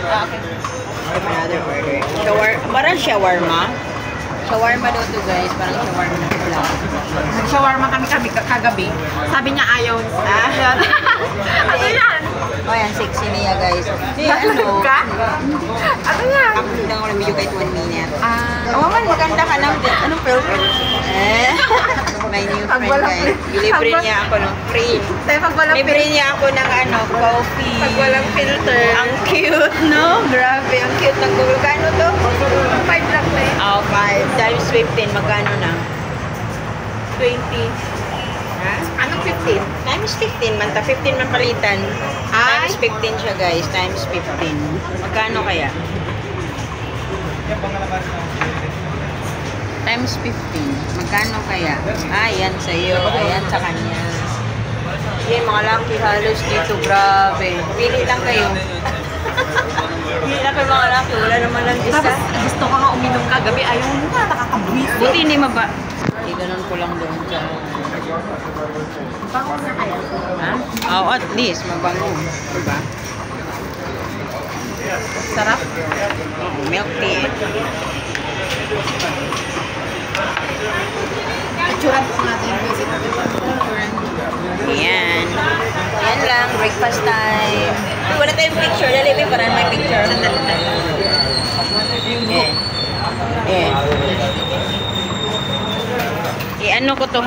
Okay. Another order. Parang shawarma. Shawarma daw to guys. Parang shawarma na pula. Shawarma kami kagabi. Sabi niya ayaw. Ano yan? Oh, yan. Sexy niya guys. Ano ka? Ano yan? Ako lang ako ng video kahit 1 minute. Oh man, maganda ka lang. Anong filter? My new friend guys. Libre niya ako ng free. Libre niya ako ng coffee. Pag walang filter. Ang cute, no? Grabe, ang cute ng Google. Kano to? 5 lang na eh. Oh, 5 times 15. Magkano na? 20. Ha? Anong 15? Times 15 man. 15 man palitan. Ay. Times 15 siya guys. Times 15. Magkano kaya? Times 15. Magkano kaya? Yan sa'yo. Ayan sa kanya. Yan, mga lucky halos dito. Grabe. Pili lang kayo. Pili lang kayo mga lucky. Wala naman lang isa. Tapos gusto ko nga uminom kagabi. Ayaw mo na, nakakabuwis. Buti hindi maba. Ganun ko lang doon sa... Bango na kaya? Ha? Oh, at least mabango. Diba? Sarap. Milk tea. Picturean po natin yung visit. Ayan. Ayan lang. Breakfast time. Uy, wala tayong picture. Dali, may parang may picture. Sandali tayo. Ano ko to